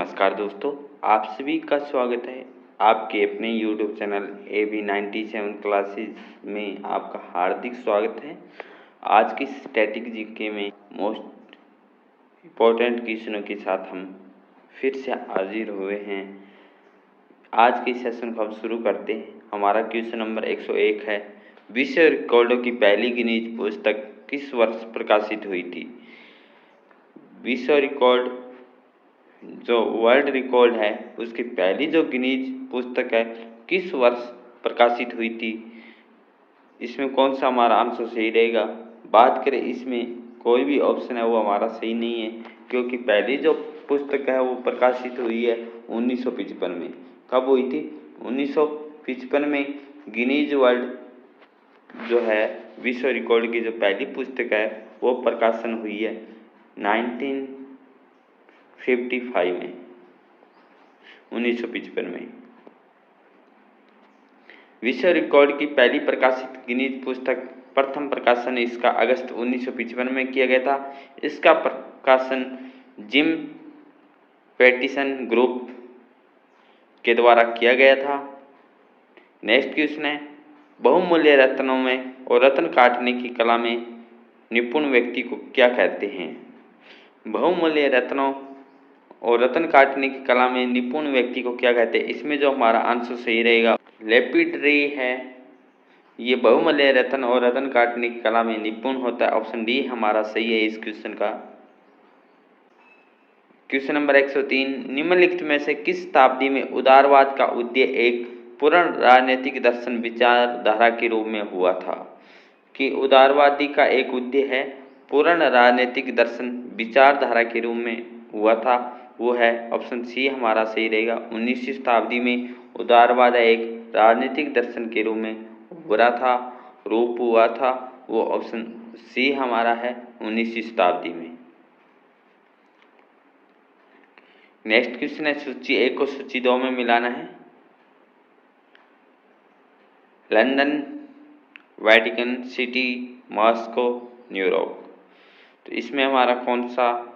नमस्कार दोस्तों, आप सभी का स्वागत है आपके अपने YouTube चैनल AB97 क्लासेस में। आपका हार्दिक स्वागत है। आज की स्टैटिक जीके में मोस्ट इम्पोर्टेंट क्वेश्चनों के साथ हम फिर से हाजिर हुए हैं। आज के सेशन को हम शुरू करते हैं। हमारा क्वेश्चन नंबर 101 है, विश्व रिकॉर्डों की पहली गिनीज पुस्तक किस वर्ष प्रकाशित हुई थी? विश्व रिकॉर्ड जो वर्ल्ड रिकॉर्ड है उसकी पहली जो गिनीज पुस्तक है किस वर्ष प्रकाशित हुई थी? इसमें कौन सा हमारा आंसर सही रहेगा? बात करें इसमें कोई भी ऑप्शन है वो हमारा सही नहीं है, क्योंकि पहली जो पुस्तक है वो प्रकाशित हुई है 1955 में। कब हुई थी? 1955 में गिनीज वर्ल्ड जो है विश्व रिकॉर्ड की जो पहली पुस्तक है वो प्रकाशन हुई है 1955 में, 1955 में। विश्व रिकॉर्ड की पहली प्रकाशित गिनीज पुस्तक प्रथम प्रकाशन इसका अगस्त 1955 में किया गया था। इसका प्रकाशन जिम पेटिसन ग्रुप के द्वारा किया गया था। नेक्स्ट क्वेश्चन है, बहुमूल्य रत्नों में और रत्न काटने की कला में निपुण व्यक्ति को क्या कहते हैं? बहुमूल्य रत्नों और रत्न काटने की कला में निपुण व्यक्ति को क्या कहते हैं? इसमें जो हमारा आंसर सही रहेगा लेपिडरी है। ये बहुमूल्य रत्न और रत्न काटने की कला में निपुण होता है। ऑप्शन डी हमारा सही है इस क्वेश्चन का। क्वेश्चन नंबर 103, निम्नलिखित में से किस शताब्दी में उदारवाद का उदय एक पूर्ण राजनीतिक दर्शन विचारधारा के रूप में हुआ था? कि उदारवादी का एक उदय है पूर्ण राजनीतिक दर्शन विचारधारा के रूप में हुआ था, वो है ऑप्शन सी हमारा सही रहेगा। 19वीं शताब्दी में उदारवाद एक राजनीतिक दर्शन के रूप में उभरा था, रूप हुआ था, वो ऑप्शन सी हमारा है 19वीं शताब्दी में। नेक्स्ट क्वेश्चन है, सूची 1 को सूची 2 में मिलाना है। London, Vatican city, Moscow, New York. तो इसमें हमारा कौन सा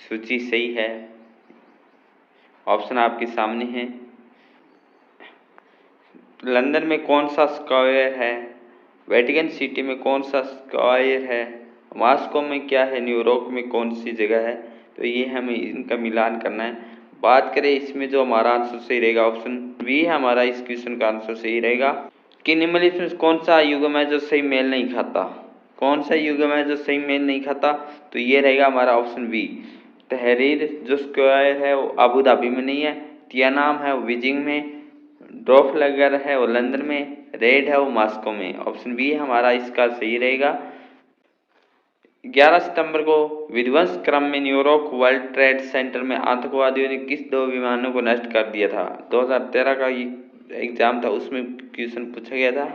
सूची सही है? ऑप्शन आपके सामने है। लंदन में कौन सा स्क्वायर है? वेटिकन सिटी में कौन सा स्क्वायर है? मॉस्को में क्या है? न्यूयॉर्क में कौन सी जगह है? तो ये हमें इनका मिलान करना है। बात करें इसमें जो हमारा आंसर सही रहेगा ऑप्शन बी हमारा इस क्वेश्चन का आंसर सही रहेगा। कि निम्नलिखित में कौन सा युग्म है जो सही मेल नहीं खाता? कौन सा युग्म है जो सही मेल नहीं खाता? तो ये रहेगा हमारा ऑप्शन बी। तहरीर जो स्क्वायर है वो अबू धाबी में नहीं है, तियानाम है वो बीजिंग में, ड्रॉफलगर है वो लंदन में, रेड है वो मॉस्को में। ऑप्शन बी हमारा इसका सही रहेगा। 11 सितंबर को विध्वंस क्रम में न्यूयॉर्क वर्ल्ड ट्रेड सेंटर में आतंकवादियों ने किस 2 विमानों को नष्ट कर दिया था? 2013 का ये एग्जाम था, उसमें क्वेश्चन पूछा गया था।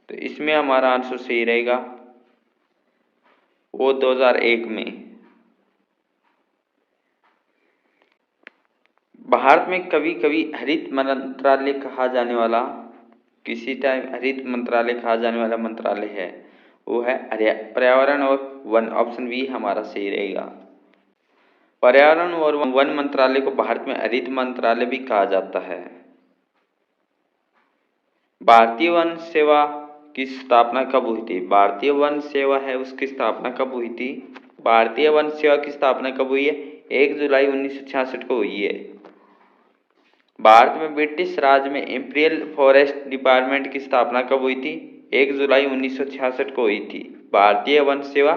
तो इसमें हमारा आंसर सही रहेगा वो 2001 में। भारत में कभी कभी हरित मंत्रालय कहा जाने वाला, किसी टाइम हरित मंत्रालय कहा जाने वाला मंत्रालय है वो है पर्यावरण और वन। ऑप्शन बी हमारा सही रहेगा। पर्यावरण और वन मंत्रालय को भारत में हरित मंत्रालय भी कहा जाता है। भारतीय वन सेवा की स्थापना कब हुई थी? भारतीय वन सेवा है उसकी स्थापना कब हुई थी? भारतीय वन सेवा की स्थापना कब हुई है? 1 जुलाई 1966 को हुई है। भारत में ब्रिटिश राज में इंपीरियल फॉरेस्ट डिपार्टमेंट की स्थापना कब हुई थी? 1 जुलाई 1966 को हुई थी। भारतीय वन सेवा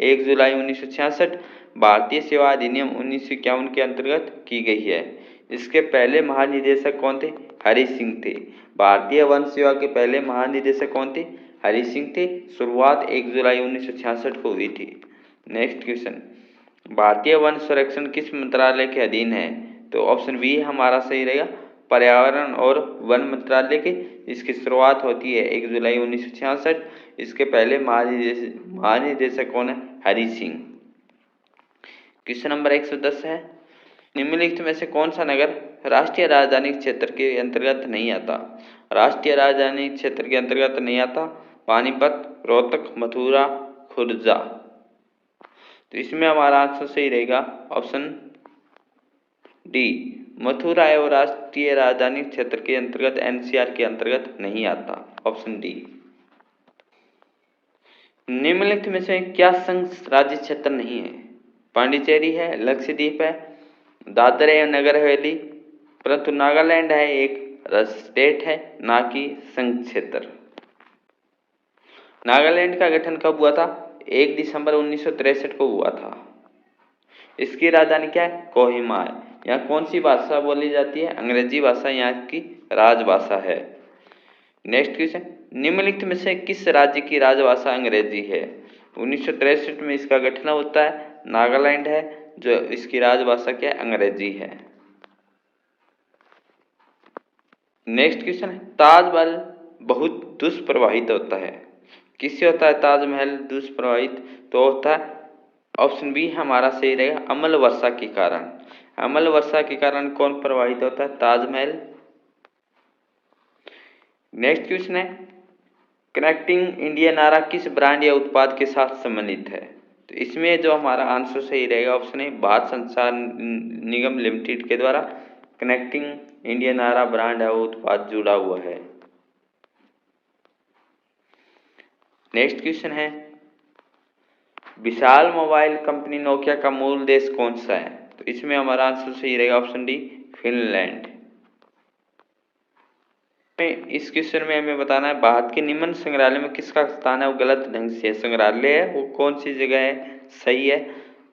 1 जुलाई 1966 भारतीय सेवा अधिनियम 1951 के अंतर्गत की गई है। इसके पहले महानिदेशक कौन थे? हरि सिंह थे। भारतीय वन सेवा के पहले महानिदेशक कौन थे? हरि सिंह थे। शुरुआत 1 जुलाई 1966 को हुई थी। नेक्स्ट क्वेश्चन, भारतीय वन संरक्षण किस मंत्रालय के अधीन है? तो ऑप्शन बी हमारा सही रहेगा, पर्यावरण और वन मंत्रालय के। इसकी शुरुआत होती है 1 जुलाई 1966। इसके पहले महानिदेशक कौन है? हरि सिंह। क्वेश्चन नंबर 110 है, निम्नलिखित में से कौन सा नगर राष्ट्रीय राजधानी क्षेत्र के अंतर्गत नहीं आता? राष्ट्रीय राजधानी क्षेत्र के अंतर्गत नहीं आता। पानीपत, रोहतक, मथुरा, खुर्जा। तो इसमें हमारा आंसर सही रहेगा ऑप्शन डी मथुरा एवं राष्ट्रीय राजधानी क्षेत्र के अंतर्गत एनसीआर के अंतर्गत नहीं आता। Option D. निम्नलिखित में से क्या संघ राज्य क्षेत्र नहीं है? पांडिचेरी है, लक्षद्वीप है, दादर एवं नगर हवेली, परंतु नागालैंड है एक स्टेट है, ना कि संघ क्षेत्र। नागालैंड का गठन कब हुआ था? 1 दिसंबर 1963 को हुआ था। इसकी राजधानी क्या है? कोहिमा है। यहाँ कौन सी भाषा बोली जाती है? अंग्रेजी भाषा यहाँ की राजभाषा है। नेक्स्ट क्वेश्चन, निम्नलिखित में से किस राज्य की राजभाषा अंग्रेजी है? 1963 में इसका गठन होता है, नागालैंड है, जो इसकी राजभाषा क्या है? अंग्रेजी है। नेक्स्ट क्वेश्चन है, ताजमहल बहुत दुष्प्रभावित होता है, किससे होता है ताजमहल दुष्प्रभावित? तो होता है ऑप्शन बी हमारा सही रहेगा, अम्ल वर्षा के कारण। अम्ल वर्षा के कारण कौन प्रभावित होता है? ताजमहल। नेक्स्ट क्वेश्चन है, कनेक्टिंग इंडिया नारा किस ब्रांड या उत्पाद के साथ संबंधित है? तो इसमें जो हमारा आंसर सही रहेगा ऑप्शन है भारत संचार निगम लिमिटेड के द्वारा कनेक्टिंग इंडिया नारा ब्रांड है वो उत्पाद जुड़ा हुआ है। नेक्स्ट क्वेश्चन है, विशाल मोबाइल कंपनी नोकिया का मूल देश कौन सा है? तो इसमें हमारा आंसर सही रहेगा ऑप्शन डी फिनलैंड। इस क्वेश्चन में हमें बताना है भारत के निम्न संग्रहालय में किसका स्थान है वो गलत ढंग से संग्रहालय है वो कौन सी जगह है? सही है।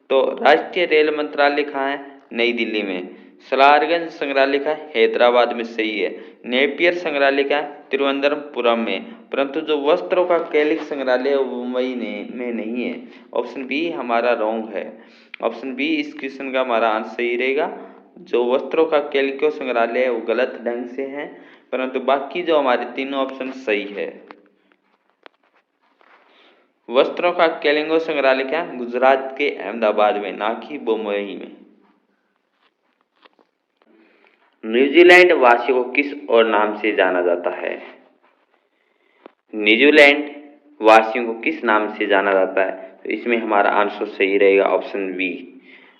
तो राष्ट्रीय रेल मंत्रालय कहाँ है? नई दिल्ली में। सलारगंज संग्रहालय का हैदराबाद में, सही है। नेपियर संग्रहालय का तिरुवनंतपुरम में, परंतु जो वस्त्रों का कैलिक संग्रहालय है वो मुंबई में नहीं है। ऑप्शन बी हमारा रॉन्ग है। ऑप्शन बी इस क्वेश्चन का हमारा आंसर सही रहेगा। जो वस्त्रों का कैलिको संग्रहालय है वो गलत ढंग से है, परंतु बाकी जो हमारे तीनों ऑप्शन सही है। वस्त्रों का कैलिको संग्रहालय क्या? गुजरात के अहमदाबाद में, ना कि मुंबई में। न्यूजीलैंड वासियों को किस और नाम से जाना जाता है? न्यूजीलैंड वासियों को किस नाम से जाना जाता है? तो इसमें हमारा आंसर सही रहेगा option B.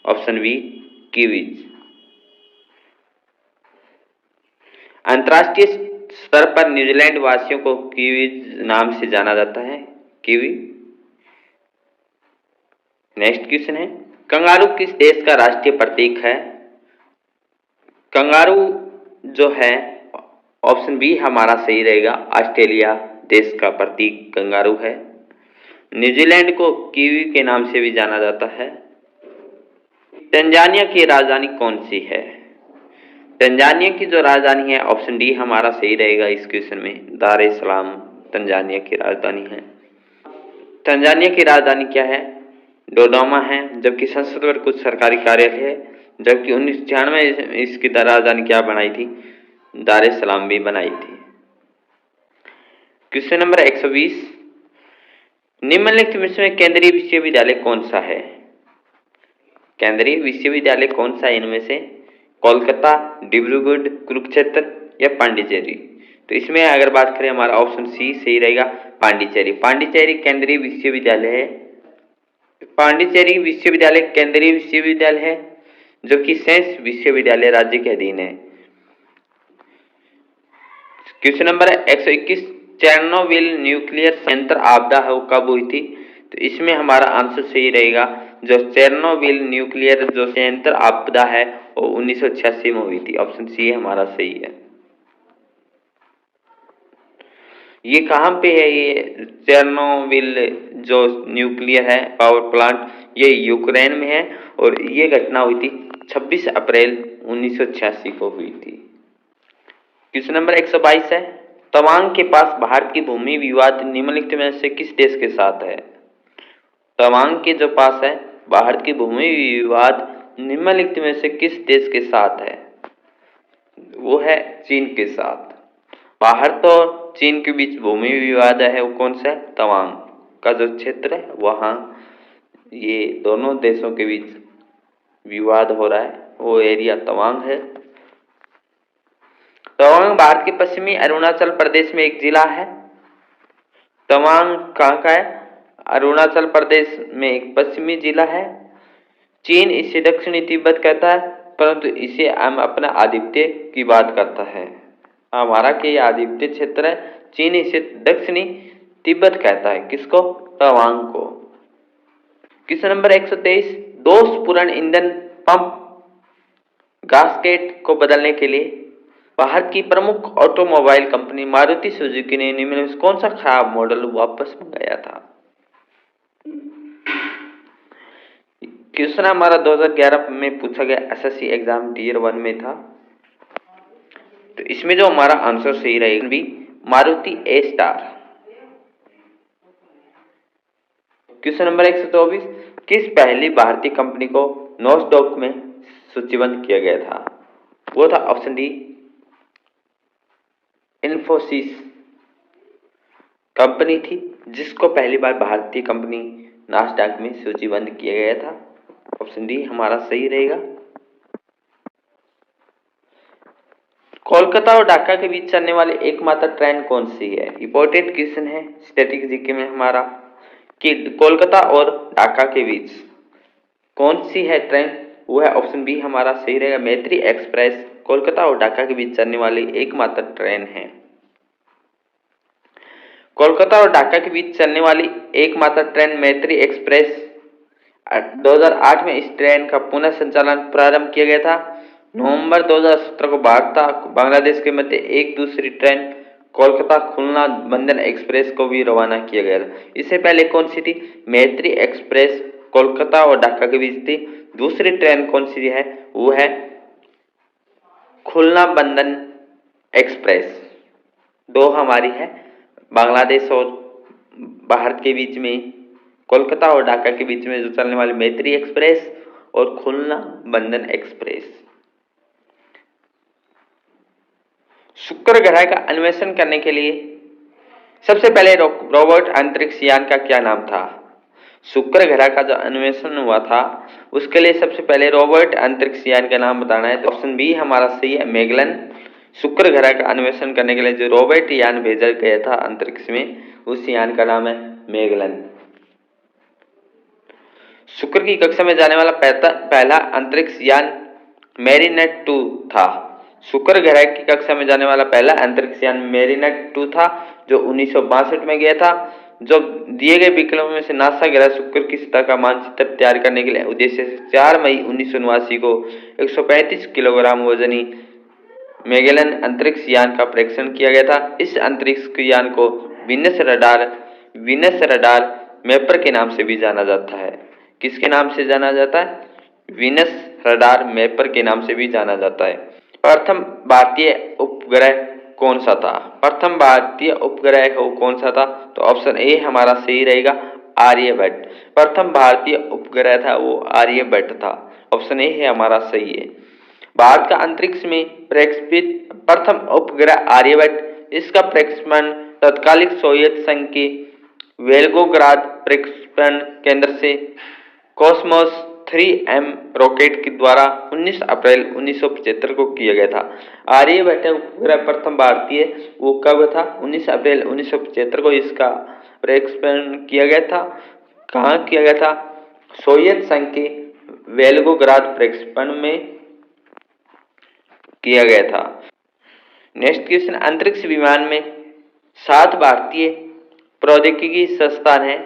Option B kiwis. अंतर्राष्ट्रीय स्तर पर न्यूजीलैंड वासियों को कीवीज नाम से जाना जाता है, कीवी। नेक्स्ट क्वेश्चन है, कंगारू किस देश का राष्ट्रीय प्रतीक है? कंगारू जो है ऑप्शन बी हमारा सही रहेगा, ऑस्ट्रेलिया देश का प्रतीक कंगारू है। न्यूजीलैंड को कीवी के नाम से भी जाना जाता है। तंजानिया की राजधानी कौन सी है? तंजानिया की जो राजधानी है ऑप्शन डी हमारा सही रहेगा इस क्वेश्चन में, दार ए सलाम तंजानिया की राजधानी है। तंजानिया की राजधानी क्या है? डोडोमा है, जबकि संसद पर कुछ सरकारी कार्यालय है, जबकि 1996 में इसकी राजधानी क्या बनाई थी? दार ए सलाम भी बनाई थी। क्वेश्चन नंबर 120, निम्नलिखित में से केंद्रीय विश्वविद्यालय कौन सा है? केंद्रीय विश्वविद्यालय कौन सा है इनमें से? कोलकाता, डिब्रूगढ़, कुरुक्षेत्र या पांडिचेरी? तो इसमें अगर बात करें हमारा ऑप्शन सी सही रहेगा, पांडिचेरी। पांडिचेरी केंद्रीय विश्वविद्यालय है। पांडिचेरी विश्वविद्यालय केंद्रीय विश्वविद्यालय है, जो कि शेष विश्वविद्यालय राज्य के अधीन है। क्वेश्चन नंबर 121, चेरनोबिल न्यूक्लियर संयंत्र आपदा है वो कब हुई थी? तो इसमें हमारा आंसर सही रहेगा, जो चेरनोबिल न्यूक्लियर जो संयंत्र आपदा है वो 1986 में हुई थी। ऑप्शन सी हमारा सही है। ये कहाँ पे है? ये चेरनोबिल जो न्यूक्लियर है पावर प्लांट, ये यूक्रेन में है और ये घटना हुई थी 26 अप्रैल 1986 को हुई थी। क्वेश्चन नंबर 122 है, तवांग के पास भारत की भूमि विवाद निम्नलिखित में से किस देश के साथ है? तवांग के जो पास है भारत की भूमि विवाद निम्नलिखित में से किस देश के साथ है? वो है चीन के साथ। भारत और चीन के बीच भूमि विवाद है वो कौन सा है? तवांग का जो क्षेत्र है वहां ये दोनों देशों के बीच विवाद हो रहा है, वो एरिया तवांग है। तवांग भारत के पश्चिमी अरुणाचल प्रदेश में एक जिला है। तवांग कहाँ का है? अरुणाचल प्रदेश में एक पश्चिमी जिला है। चीन इसे दक्षिणी तिब्बत कहता है परंतु इसे हम अपना आधिपत्य की बात करता है। हमारा के आधिपत्य क्षेत्र है, चीन इसे दक्षिणी तिब्बत कहता है। किसको? तवांग को। क्वेश्चन नंबर 123, दोषपूर्ण ईंधन पंप गास्केट को बदलने के लिए भारत की प्रमुख ऑटोमोबाइल कंपनी मारुति सुजुकी ने निम्न में कौन सा खराब मॉडल वापस मंगाया था? क्वेश्चन हमारा 2011 में पूछा गया एसएससी एग्जाम टीयर 1 में था। तो इसमें जो हमारा आंसर सही रहेगा भी मारुति ए स्टार। क्वेश्चन नंबर 124, किस पहली भारतीय कंपनी को नॉस्डॉक में सूचीबद्ध किया गया था? वो था ऑप्शन डी इन्फोसिस कंपनी थी, जिसको पहली बार भारतीय कंपनी नास्डॉक में सूचीबद्ध किया गया था। ऑप्शन डी हमारा सही रहेगा। कोलकाता और ढाका के बीच चलने वाली एकमात्र ट्रेन कौन सी है? इंपॉर्टेंट क्वेश्चन है स्टैटिक जीके में हमारा कि कोलकाता और ढाका के बीच कौन सी है ट्रेन? वो है ऑप्शन बी हमारा सही रहेगा, मैत्री एक्सप्रेस कोलकाता और ढाका के बीच चलने वाली एकमात्र ट्रेन है। कोलकाता और ढाका के बीच चलने वाली एकमात्र ट्रेन मैत्री एक्सप्रेस 2008 में इस ट्रेन का पुनः संचालन प्रारंभ किया गया था। नवंबर 2017 को भारत बांग्लादेश के मध्य एक दूसरी ट्रेन कोलकाता खुलना बंधन एक्सप्रेस को भी रवाना किया गया था। इससे पहले कौन सी थी? मैत्री एक्सप्रेस कोलकाता और ढाका के बीच थी। दूसरी ट्रेन कौन सी है? वो है खुलना बंधन एक्सप्रेस। दो हमारी है, बांग्लादेश और भारत के बीच में, कोलकाता और ढाका के बीच में जो चलने वाली मैत्री एक्सप्रेस और खुलना बंधन एक्सप्रेस। शुक्र ग्रह का अन्वेषण करने के लिए सबसे पहले रोबोट अंतरिक्ष यान का क्या नाम था? शुक्र ग्रह का जो अन्वेषण हुआ था उसके लिए सबसे पहले रोबोट अंतरिक्ष यान का नाम बताना है। तो ऑप्शन बी हमारा सही है, मैगेलन। शुक्र ग्रह का अन्वेषण करने के लिए जो रोबोट यान भेजा गया था अंतरिक्ष में, उस यान का नाम है मैगेलन। शुक्र की कक्षा में जाने वाला पहला अंतरिक्ष यान मैरीनेट 2 था। शुक्र ग्रह की कक्षा में जाने वाला पहला अंतरिक्ष यान मैरीनेट 2 था, जो 1962 में गया था। जो दिए गए विकल्पों में से नासा ग्रह शुक्र की सतह का मानचित्र तैयार करने के लिए उद्देश्य से 4 मई 1979 को 135 किलोग्राम वजनी मैगेलन अंतरिक्ष यान का परीक्षण किया गया था। इस अंतरिक्ष यान को वीनस रडार मैपर के नाम से भी जाना जाता है। किसके नाम से जाना जाता है? वीनस रडार मैपर के नाम से भी जाना जाता है। प्रथम भारतीय उपग्रह कौन सा था? प्रथम भारतीय उपग्रह कौन सा था? तो ऑप्शन ए हमारा सही रहेगा, आर्यभट्ट। प्रथम भारतीय उपग्रह था वो आर्यभट्ट था। ऑप्शन ए है हमारा सही है। भारत का अंतरिक्ष में प्रक्षेपित प्रथम उपग्रह आर्यभट्ट। इसका प्रक्षेपण तत्कालिक सोवियत संघ के वेल्गोग्राद प्रक्षेपण केंद्र से कॉस्मोस 3M रॉकेट के द्वारा 19 अप्रैल 1975 को किया गया था। आर्यभट्ट उपग्रह प्रथम भारतीय वो कब था? 19 अप्रैल 1975 को इसका प्रक्षेपण किया गया था। कहाँ किया गया था? सोवियत संघ के वेल्गोग्राद प्रक्षेपण में किया गया था। नेक्स्ट क्वेश्चन, अंतरिक्ष विमान में 7 भारतीय प्रौद्योगिकी संस्थान है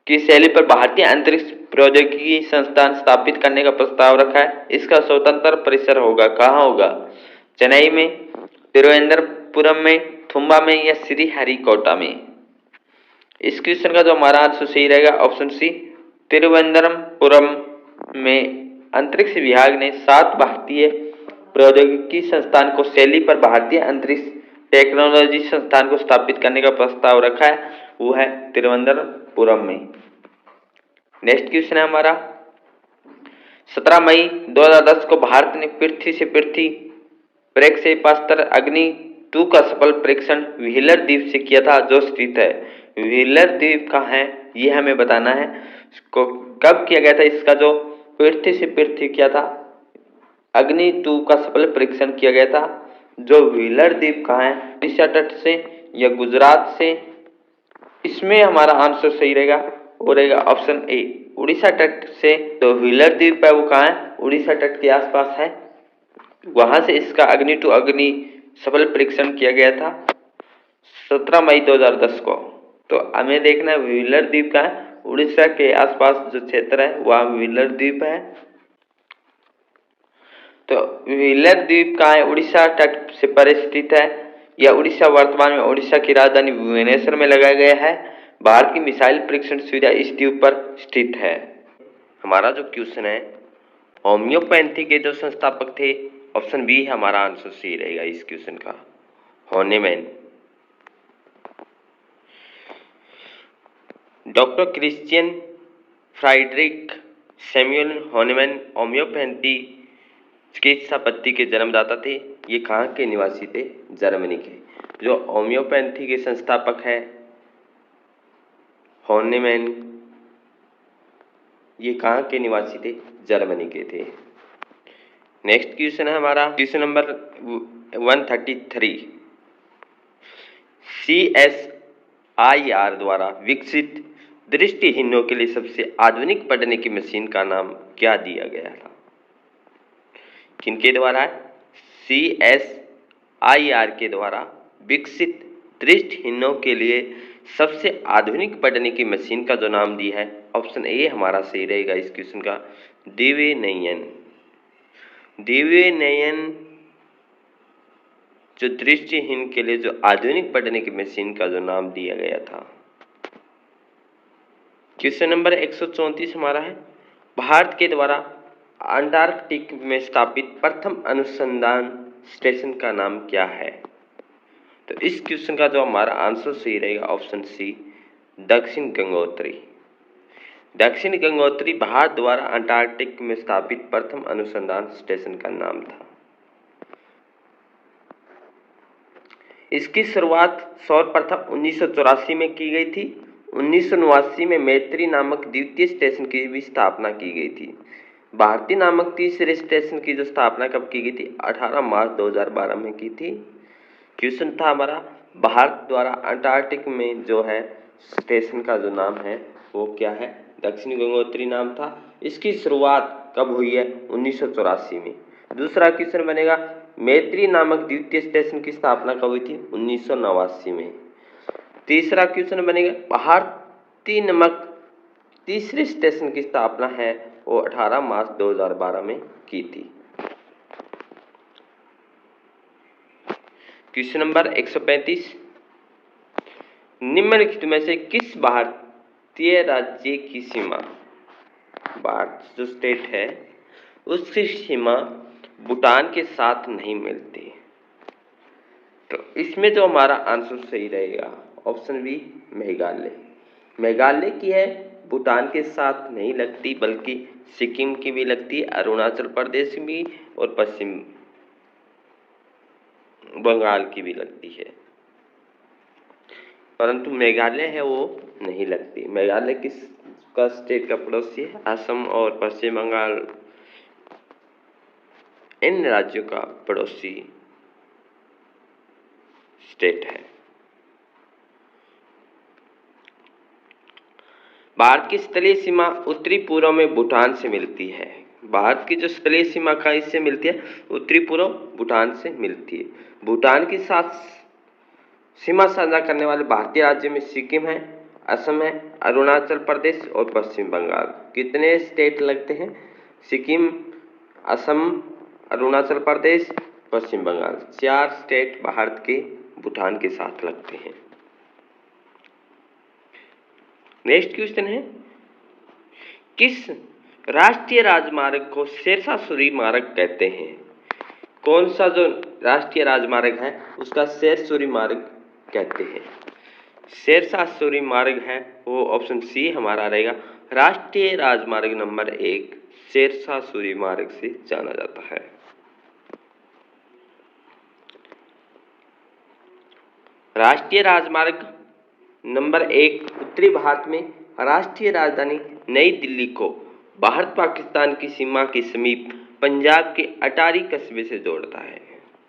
की शैली पर भारतीय अंतरिक्ष प्रौद्योगिकी संस्थान स्थापित करने का प्रस्ताव रखा है। इसका स्वतंत्र परिसर होगा, कहाँ होगा? चेन्नई में, तिरुवनंतपुरम में, थुम्बा में या श्रीहरिकोटा में? इस क्वेश्चन का जो हमारा आंसर सही रहेगा ऑप्शन सी, तिरुवनंतपुरम में अंतरिक्ष विभाग ने 7 भारतीय प्रौद्योगिकी संस्थान को शैली पर भारतीय अंतरिक्ष टेक्नोलॉजी संस्थान को स्थापित करने का प्रस्ताव रखा है, वो है तिरुवनंतपुरम में। नेक्स्ट क्वेश्चन है हमारा, 17 मई 2010 को भारत ने पृथ्वी से पृथ्वी प्रक्षेपास्त्र अग्नि 2 का सफल परीक्षण व्हीलर द्वीप से किया था, जो स्थित है। व्हीलर द्वीप कहाँ है ये हमें बताना है। कब किया गया था? इसका जो पृथ्वी से पृथ्वी किया था अग्नि 2 का सफल परीक्षण किया गया था, जो व्हीलर द्वीप कहाँ है? ओडिशा तट से या गुजरात से? इसमें हमारा आंसर सही रहेगा वो रहेगा ऑप्शन ए उड़ीसा तट से। तो व्हीलर द्वीप है वो कहाँ है? उड़ीसा तट के आसपास है। वहां से इसका अग्नि टू अग्नि सफल परीक्षण किया गया था 17 मई 2010 को। तो हमें देखना है व्हीलर द्वीप कहाँ है? उड़ीसा के आसपास जो क्षेत्र है वह व्हीलर द्वीप है। तो व्हीलर द्वीप कहाँ है? उड़ीसा तट से परे स्थित है। यह उड़ीसा वर्तमान में उड़ीसा की राजधानी भुवनेश्वर में लगाया गया है। भारत की मिसाइल परीक्षण सुविधा इस द्वीप पर स्थित है। हमारा जो क्वेश्चन है, होम्योपैथी के जो संस्थापक थे, ऑप्शन बी हमारा आंसर सही रहेगा इस क्वेश्चन का, हॉनेमैन। डॉक्टर क्रिश्चियन फ्राइडरिक सैमुअल हॉनेमैन होम्योपैथी चिकित्सापत्ति के जन्मदाता थे। ये कहाँ के निवासी थे? जर्मनी के। जो होम्योपैथी के संस्थापक है हॉनेमैन, ये कहाँ के निवासी थे? जर्मनी के थे। नेक्स्ट क्वेश्चन है हमारा क्वेश्चन नंबर 133। CSIR द्वारा विकसित दृष्टिहीनों के लिए सबसे आधुनिक पढ़ने की मशीन का नाम क्या दिया गया था? किनके द्वारा? CSIR के द्वारा विकसित दृष्टिहीनों के लिए सबसे आधुनिक पढ़ने की मशीन का जो नाम दिया है, ऑप्शन ए हमारा सही रहेगा इस क्वेश्चन का, दिव्य नयन। दिव्य नयन जो दृष्टिहीन के लिए जो आधुनिक पढ़ने की मशीन का जो नाम दिया गया था। क्वेश्चन नंबर 134 हमारा है, भारत के द्वारा अंटार्कटिक में स्थापित प्रथम अनुसंधान स्टेशन का नाम क्या है? तो इस क्वेश्चन का जो हमारा आंसर सही रहेगा ऑप्शन सी, दक्षिण गंगोत्री। दक्षिण गंगोत्री भारत द्वारा अंटार्कटिक में स्थापित प्रथम अनुसंधान स्टेशन का नाम था। इसकी शुरुआत सर्वप्रथम 1984 में की गई थी। 1989 में मैत्री नामक द्वितीय स्टेशन की भी स्थापना की गई थी। भारती नामक तीसरे स्टेशन की जो स्थापना कब की गई थी? 18 मार्च 2012 में की थी। क्वेश्चन था हमारा, भारत द्वारा अंटार्कटिक में जो है स्टेशन का जो नाम है वो क्या है? दक्षिण गंगोत्री नाम था। इसकी शुरुआत कब हुई है? 1984 में। दूसरा क्वेश्चन बनेगा, मैत्री नामक द्वितीय स्टेशन की स्थापना कब हुई थी? 1989 में। तीसरा क्वेश्चन बनेगा, भारती नामक तीसरे स्टेशन की स्थापना है वो 18 मार्च 2012 में की थी। क्वेश्चन नंबर 135, निम्नलिखित में से किस भारतीय राज्य की सीमा, भारत जो स्टेट है उसकी सीमा भूटान के साथ नहीं मिलती? तो इसमें जो हमारा आंसर सही रहेगा ऑप्शन बी, मेघालय। मेघालय की है, भूटान के साथ नहीं लगती बल्कि सिक्किम की भी लगती है, अरुणाचल प्रदेश भी और पश्चिम बंगाल की भी लगती है, परंतु मेघालय है वो नहीं लगती। मेघालय किसका स्टेट का पड़ोसी है? असम और पश्चिम बंगाल इन राज्यों का पड़ोसी स्टेट है। भारत की स्थलीय सीमा उत्तरी पूर्व में भूटान से मिलती है। भारत की जो स्थलीय सीमा का इससे मिलती है, उत्तरी पूर्व भूटान से मिलती है। भूटान के साथ सीमा साझा करने वाले भारतीय राज्य में सिक्किम है, असम है, अरुणाचल प्रदेश और पश्चिम बंगाल। कितने स्टेट लगते हैं? सिक्किम, असम, अरुणाचल प्रदेश, पश्चिम बंगाल, 4 स्टेट भारत के भूटान के साथ लगते हैं। नेक्स्ट क्वेश्चन है, किस राष्ट्रीय राजमार्ग को शेरशाह सूरी मार्ग कहते हैं? कौन सा जो राष्ट्रीय राजमार्ग है उसका शेरसूरी मार्ग कहते हैं? शेरशाह सूरी मार्ग है वो ऑप्शन सी हमारा रहेगा, राष्ट्रीय राजमार्ग नंबर 1 शेरशाह सूरी मार्ग से जाना जाता है। राष्ट्रीय राजमार्ग नंबर 1 उत्तरी भारत में राष्ट्रीय राजधानी नई दिल्ली को भारत पाकिस्तान की सीमा के समीप पंजाब के अटारी कस्बे से जोड़ता है।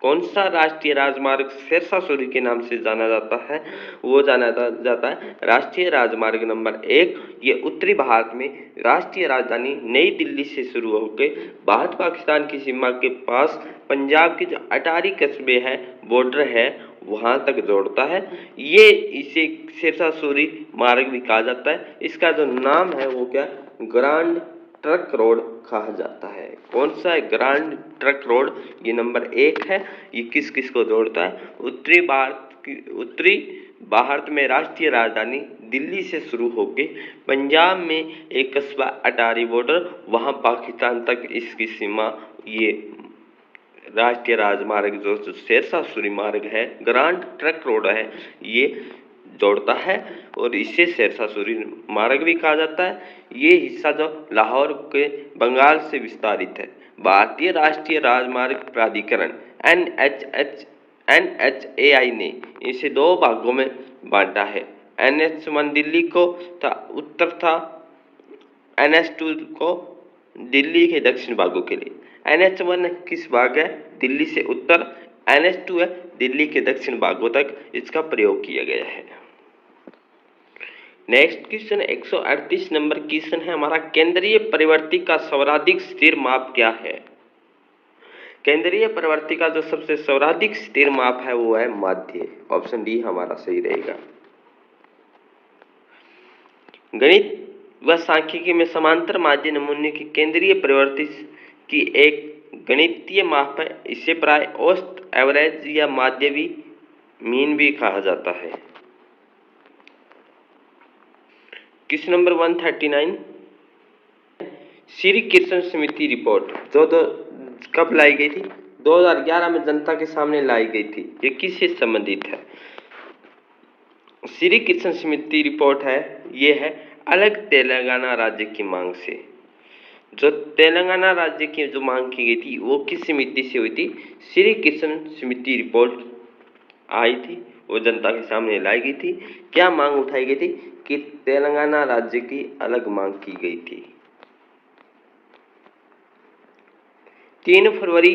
कौन सा राष्ट्रीय राजमार्ग शेरशाह सूरी के नाम से जाना जाता है? वो जाना जाता है राष्ट्रीय राजमार्ग नंबर 1। ये उत्तरी भारत में राष्ट्रीय राजधानी नई दिल्ली से शुरू होकर भारत पाकिस्तान की सीमा के पास पंजाब के जो अटारी कस्बे हैं, बॉर्डर है, वहां तक जोड़ता है। ये इसे शेरशाह सूरी मार्ग भी कहा जाता है। इसका जो नाम है वो क्या, ग्रांड ट्रक रोड कहा जाता है। कौन सा है? Grand truck road. ये नंबर 1 है। ये किस किस को जोड़ता है? उत्तरी भारत में राष्ट्रीय राजधानी दिल्ली से शुरू होके पंजाब में एक कस्बा अटारी बॉर्डर, वहां पाकिस्तान तक इसकी सीमा ये राष्ट्रीय राजमार्ग जो शेरशाह सूरी मार्ग है, ग्रांड ट्रक रोड है, ये जोड़ता है और इसे शेरशाह सूरी मार्ग भी कहा जाता है। ये हिस्सा जो लाहौर के बंगाल से विस्तारित है। भारतीय राष्ट्रीय राजमार्ग प्राधिकरण NHAI ने इसे 2 भागों में बांटा है। NH1 दिल्ली को था उत्तर था, NH2 को दिल्ली के दक्षिण भागों के लिए। NH1 किस भाग है? दिल्ली से उत्तर। NH2 है दिल्ली के दक्षिण भागों तक इसका प्रयोग किया गया है। नेक्स्ट क्वेश्चन 138 नंबर क्वेश्चन है हमारा, केंद्रीय परिवर्ती का सर्वाधिक स्थिर माप क्या है? केंद्रीय परिवर्ती का जो सबसे सर्वाधिक स्थिर माप है वो है माध्य। ऑप्शन डी हमारा सही रहेगा। गणित व सांख्यिकी में समांतर माध्य नमूने की केंद्रीय परिवर्ती की एक गणितीय माप है। इसे प्राय औसत, एवरेज या माध्य भी, मीन भी कहा जाता है। क्वेश्चन नंबर 139, श्री कृष्ण समिति रिपोर्ट जो कब लाई गई थी? 2011 में जनता के सामने लाई गई थी। ये किससे संबंधित है? श्री कृष्ण समिति रिपोर्ट है, ये है अलग तेलंगाना राज्य की मांग से। जो तेलंगाना राज्य की जो मांग की गई थी वो किस समिति से हुई थी? श्री कृष्ण समिति रिपोर्ट आई थी, वो जनता के सामने लाई गई थी। क्या मांग उठाई गई थी? कि तेलंगाना राज्य की अलग मांग की गई थी। 3 फरवरी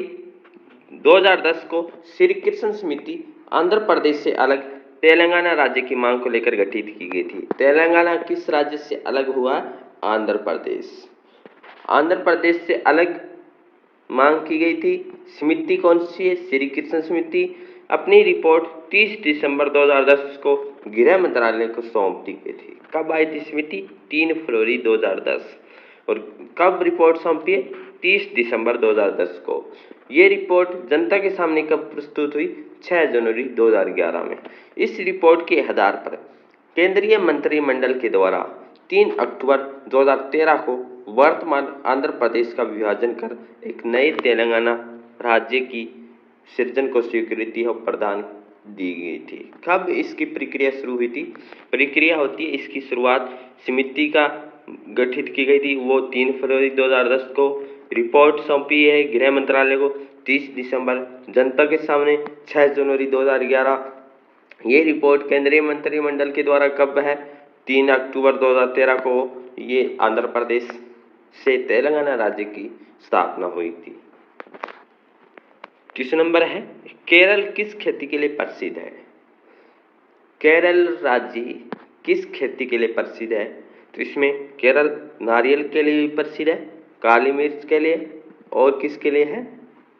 2010 को श्री कृष्ण समिति आंध्र प्रदेश से अलग तेलंगाना राज्य की मांग को लेकर गठित की गई थी। तेलंगाना किस राज्य से अलग हुआ? आंध्र प्रदेश। आंध्र प्रदेश से अलग मांग की गई थी। समिति कौन सी है? श्री कृष्ण समिति। अपनी रिपोर्ट 30 दिसंबर 2010 को गृह मंत्रालय को सौंप दी गई थी। कब आई थी समिति? 3 फरवरी 2010। और कब रिपोर्ट सौंपी है? 30 दिसंबर 2010 को। ये रिपोर्ट जनता के सामने कब प्रस्तुत हुई? 6 जनवरी 2011 में। इस रिपोर्ट के आधार पर केंद्रीय मंत्रिमंडल के द्वारा 3 अक्टूबर 2013 को वर्तमान आंध्र प्रदेश का विभाजन कर एक नए तेलंगाना राज्य की सृजन को स्वीकृति और प्रदान दी गई थी। कब इसकी प्रक्रिया शुरू हुई थी? प्रक्रिया होती है, इसकी शुरुआत समिति का गठित की गई थी, वो 3 फरवरी 2010 को। रिपोर्ट सौंपी है गृह मंत्रालय को 30 दिसंबर, जनता के सामने 6 जनवरी 2011। ये रिपोर्ट केंद्रीय मंत्रिमंडल के द्वारा कब है? 3 अक्टूबर 2013 को ये आंध्र प्रदेश से तेलंगाना राज्य की स्थापना हुई थी। क्वेश्चन नंबर है, केरल किस खेती के लिए प्रसिद्ध है? केरल राज्य किस खेती के लिए प्रसिद्ध है? तो इसमें केरल नारियल के लिए भी प्रसिद्ध है, काली मिर्च के लिए, और किसके लिए है?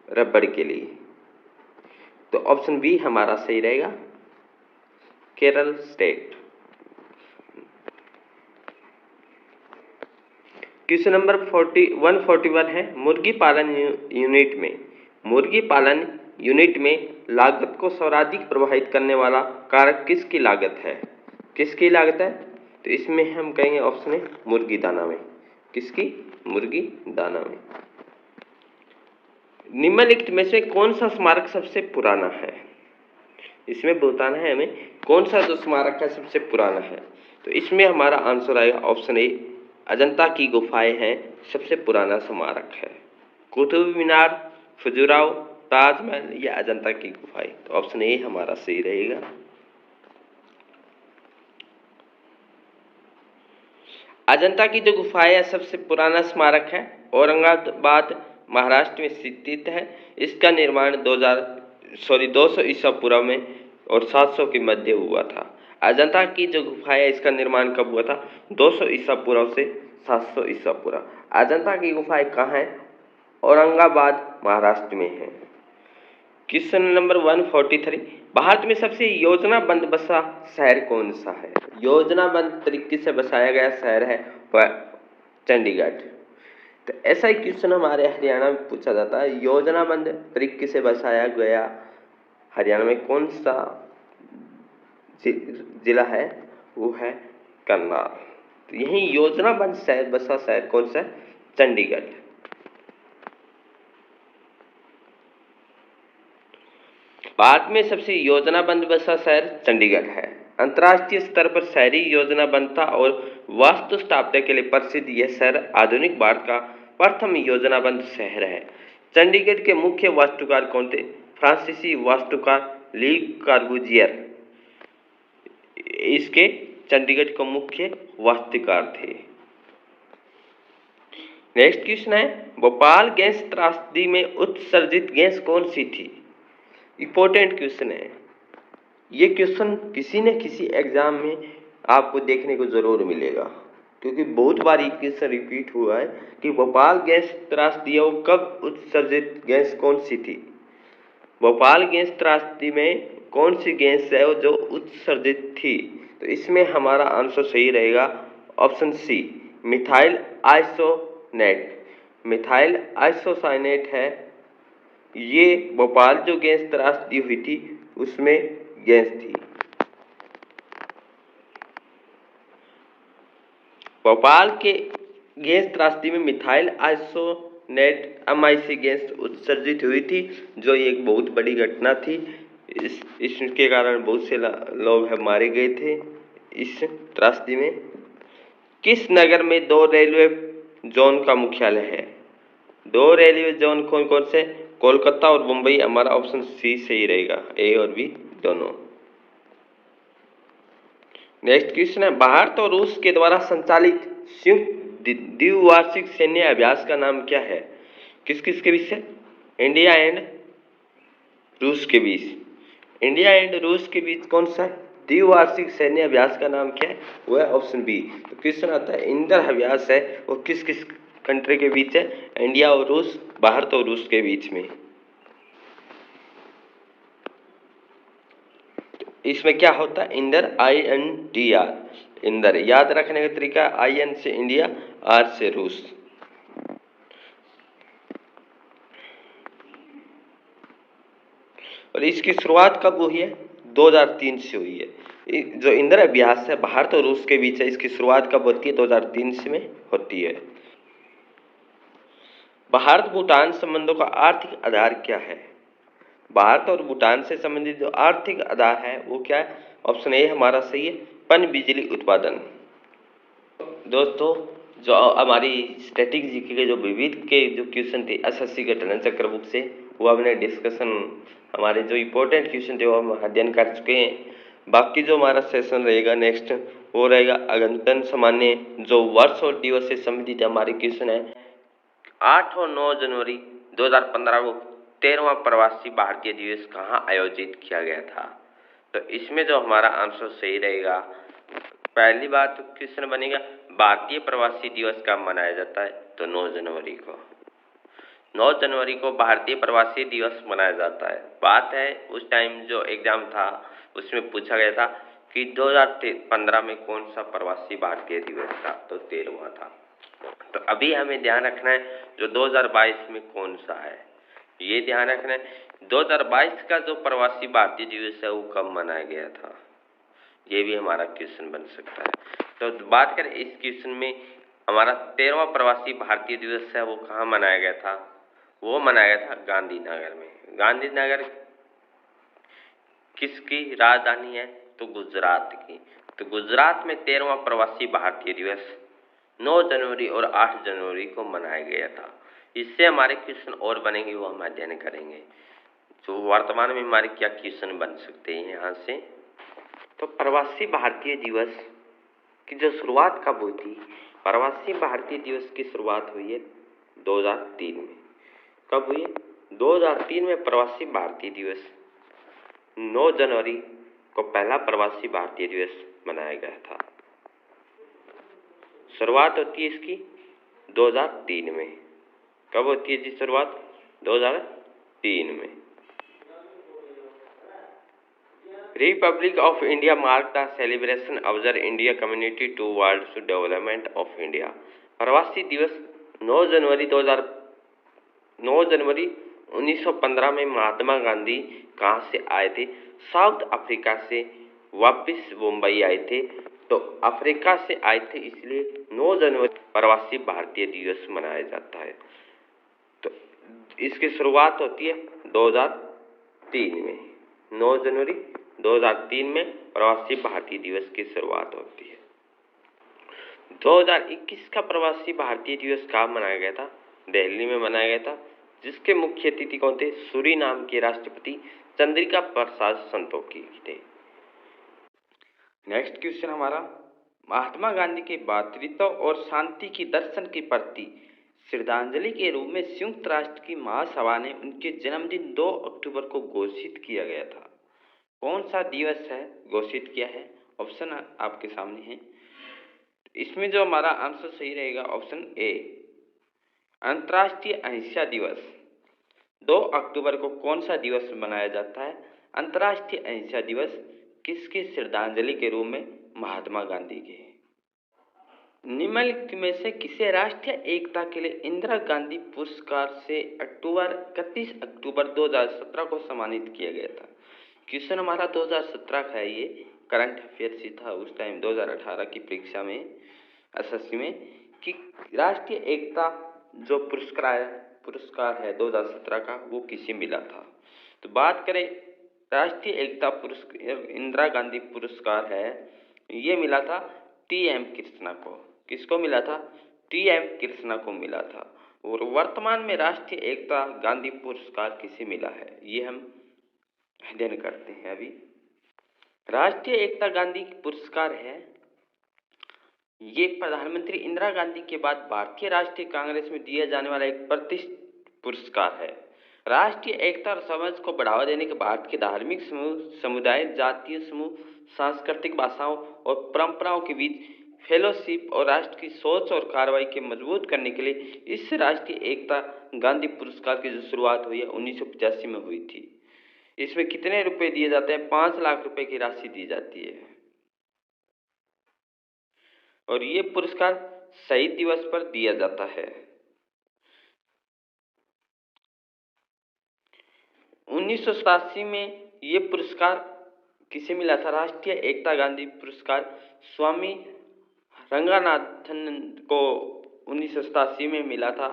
रबड़ के लिए। तो ऑप्शन बी हमारा सही रहेगा, केरल स्टेट। क्वेश्चन नंबर 141 है, मुर्गी पालन यूनिट में लागत को सर्वाधिक प्रभावित करने वाला कारक किसकी लागत है? किसकी लागत है? तो इसमें हम कहेंगे ऑप्शन है मुर्गी दाना में। किसकी? मुर्गी दाना में। निम्नलिखित में से कौन सा स्मारक सबसे पुराना है? इसमें बताना है हमें कौन सा जो स्मारक है सबसे पुराना है। तो इसमें हमारा आंसर आएगा ऑप्शन ए, अजंता की गुफाएं हैं सबसे पुराना स्मारक है। कुतुब मीनार, खजुराहो, ताजमहल या अजंता की गुफाएं। तो ऑप्शन ए हमारा सही रहेगा। अजंता की जो गुफाएं सबसे पुराना स्मारक है, औरंगाबाद महाराष्ट्र में स्थित है। इसका निर्माण 200 ईसा पूर्व में और 700 के मध्य हुआ था। अजंता की जो गुफा है इसका निर्माण कब हुआ था? 200 ईसा पूर्व से 700 ईसा पूर्व। अजंता की गुफाएं कहाँ है? औरंगाबाद महाराष्ट्र में है। क्वेश्चन नंबर 143, भारत में सबसे योजनाबद्ध बसा शहर कौन सा है? योजनाबद्ध तरीके से बसाया गया शहर है वह चंडीगढ़। तो ऐसा ही क्वेश्चन हमारे हरियाणा में पूछा जाता है, योजनाबद्ध तरीके से बसाया गया हरियाणा में कौन सा जिला है? वो है करनाल। तो यही योजनाबद्ध शहर बसा शहर कौन सा है? चंडीगढ़। भारत में सबसे योजनाबद्ध बसा शहर चंडीगढ़ है। अंतर्राष्ट्रीय स्तर पर शहरी योजनाबद्धता और वास्तु स्थापत्य के लिए प्रसिद्ध यह शहर आधुनिक भारत का प्रथम योजनाबद्ध शहर है। चंडीगढ़ के मुख्य वास्तुकार कौन थे? फ्रांसीसी वास्तुकार ली कॉर्बुजियर इसके चंडीगढ़ के मुख्य वास्तुकार थे। नेक्स्ट क्वेश्चन है, भोपाल गैस त्रासदी में उत्सर्जित गैस कौन सी थी? इंपॉर्टेंट क्वेश्चन है ये। क्वेश्चन किसी न किसी एग्जाम में आपको देखने को जरूर मिलेगा, क्योंकि बहुत बार ये क्वेश्चन रिपीट हुआ है कि भोपाल गैस त्रासदी वो कब उत्सर्जित गैस कौन सी थी? भोपाल गैस त्रासदी में कौन सी गैस है जो उत्सर्जित थी? तो इसमें हमारा आंसर सही रहेगा option C, methyl isocyanate. Methyl isocyanate है ये भोपाल जो गैस त्रासदी हुई थी उसमें गैस थी। भोपाल के गैस त्रासदी में मिथाइल आइसोनेट MIC गैस उत्सर्जित हुई थी, जो एक बहुत बड़ी घटना थी। इसके कारण बहुत से लोग मारे गए थे इस त्रासदी में। किस नगर में 2 रेलवे जोन का मुख्यालय है? 2 रेलवे जोन कौन कौन से? कोलकाता और मुंबई। हमारा ऑप्शन सी सही रहेगा, ए और बी दोनों। नेक्स्ट क्वेश्चन है, भारत और रूस के द्वारा संचालित संयुक्त द्विवार्षिक सैन्य अभ्यास का नाम क्या है? किस किस के बीच है? इंडिया एंड रूस के बीच। इंडिया एंड रूस के बीच कौन सा द्विवार्षिक सैन्य अभ्यास का नाम क्या है? वो है ऑप्शन बी। तो क्वेश्चन आता है इंदर अभ्यास है वो किस किस कंट्री के बीच है? इंडिया और रूस, भारत और रूस के बीच में। इसमें क्या होता है? इंदर INDR, इंदर। याद रखने का तरीका IN से इंडिया, R से रूस। और इसकी शुरुआत कब हुई है? 2003 से हुई है। जो इंदर अभ्यास है भारत और रूस के बीच है, इसकी शुरुआत कब होती है? 2003 से में होती है। भारत भूटान संबंधों का आर्थिक आधार क्या है? भारत और भूटान से संबंधित जो आर्थिक आधार है वो क्या है? ऑप्शन ए हमारा सही है, पन बिजली उत्पादन। दोस्तों, जो हमारी स्टैटिक जीके के जो विविध के जो क्वेश्चन थे SSC घटना चक्र बुक से, वो हमने डिस्कशन, हमारे जो इम्पोर्टेंट क्वेश्चन थे वो हम अध्ययन कर चुके हैं। बाकी जो हमारा सेशन रहेगा नेक्स्ट वो रहेगा अगनतन सामान्य, जो वर्ष और दिवस से संबंधित हमारे क्वेश्चन है। 8 और 9 जनवरी 2015 को 13वां प्रवासी भारतीय दिवस कहाँ आयोजित किया गया था? तो इसमें जो हमारा आंसर सही रहेगा, पहली बात तो क्वेश्चन बनेगा भारतीय प्रवासी दिवस कब मनाया जाता है? तो 9 जनवरी को। 9 जनवरी को भारतीय प्रवासी दिवस मनाया जाता है। बात है उस टाइम जो एग्जाम था उसमें पूछा गया था कि 2015 में कौन सा प्रवासी भारतीय दिवस था? तो 13वां था। तो अभी हमें ध्यान रखना है जो 2022 में कौन सा है, ये ध्यान रखना है। 2022 का जो प्रवासी भारतीय दिवस है वो कब मनाया गया था, ये भी हमारा क्वेश्चन बन सकता है। तो बात करें इस क्वेश्चन में, हमारा 13वां प्रवासी भारतीय दिवस है वो कहाँ मनाया गया था? वो मनाया गया था गांधीनगर में। गांधीनगर किसकी राजधानी है? तो गुजरात की। तो गुजरात में 13वां प्रवासी भारतीय दिवस 9 जनवरी और 8 जनवरी को मनाया गया था। इससे हमारे क्वेश्चन और बनेंगे, वो हम अध्ययन करेंगे। तो वर्तमान में हमारे क्या क्वेश्चन बन सकते हैं यहाँ से? तो प्रवासी भारतीय दिवस की जो शुरुआत कब हुई थी? प्रवासी भारतीय दिवस की शुरुआत हुई है 2003 में। कब हुई है? 2003 में प्रवासी भारतीय दिवस 9 जनवरी को पहला प्रवासी भारतीय दिवस मनाया गया था। शुरुआत होती है इसकी 2003 में। कब होती है जी शुरुआत? 2003 में। Republic of India mark the celebration observe India community to world development of India. Pravasi Divas 9 जनवरी 1915 में महात्मा गांधी कहाँ से आए थे? साउथ अफ्रीका से वापस मुंबई आए थे। तो अफ्रीका से आए थे, इसलिए 9 जनवरी प्रवासी भारतीय दिवस मनाया जाता है। तो इसकी शुरुआत होती है 2003 में। 9 जनवरी 2003 में प्रवासी भारतीय दिवस की शुरुआत होती है। 2021 का प्रवासी भारतीय दिवस कहाँ मनाया गया था? दिल्ली में मनाया गया था, जिसके मुख्य अतिथि कौन थे? सूरीनाम के राष्ट्रपति चंद्रिका प्रसाद संतोखी थे। नेक्स्ट क्वेश्चन हमारा, महात्मा गांधी के भातृत्व और शांति की दर्शन के प्रति श्रद्धांजलि के रूप में संयुक्त राष्ट्र की महासभा ने उनके जन्मदिन 2 अक्टूबर को घोषित किया गया था। कौन सा दिवस है घोषित किया है? ऑप्शन आपके सामने है। इसमें जो हमारा आंसर सही रहेगा ऑप्शन ए, अंतर्राष्ट्रीय अहिंसा दिवस। 2 अक्टूबर को कौन सा दिवस मनाया जाता है? अंतर्राष्ट्रीय अहिंसा दिवस। किसकी श्रद्धांजलि के रूप में? महात्मा गांधी के। निम्नलिखित में से किसे राष्ट्रीय एकता के लिए इंदिरा गांधी पुरस्कार से 31 अक्टूबर 2017 को सम्मानित किया गया था? क्वेश्चन हमारा 2017 का है, ये करंट अफेयर्स ही था उस टाइम 2018 की परीक्षा में, एसएससी में, कि राष्ट्रीय एकता जो पुरस्कार है 2017 का, वो किसे मिला था? तो बात करें राष्ट्रीय एकता पुरस्कार, इंदिरा गांधी पुरस्कार है, ये मिला था टी.एम. कृष्णा को। किसको मिला था? टी.एम. कृष्णा को मिला था। और वर्तमान में राष्ट्रीय एकता गांधी पुरस्कार किसे मिला है, ये हम अध्ययन करते हैं अभी। राष्ट्रीय एकता गांधी पुरस्कार है, ये प्रधानमंत्री इंदिरा गांधी के बाद भारतीय राष्ट्रीय कांग्रेस में दिया जाने वाला एक प्रतिष्ठित पुरस्कार है। राष्ट्रीय एकता और समझ को बढ़ावा देने के भारत के धार्मिक समूह, समुदाय, जातीय समूह, सांस्कृतिक भाषाओं और परंपराओं के बीच फेलोशिप और राष्ट्र की सोच और कार्रवाई के मजबूत करने के लिए इस राष्ट्रीय एकता गांधी पुरस्कार की जो शुरुआत हुई है 1985 में हुई थी। इसमें कितने रुपए दिए जाते हैं? 5 लाख रुपए की राशि दी जाती है। और ये पुरस्कार शहीद दिवस पर दिया जाता है। 1987 में ये पुरस्कार किसे मिला था? राष्ट्रीय एकता गांधी पुरस्कार स्वामी रंगनाथन को 1987 में मिला था।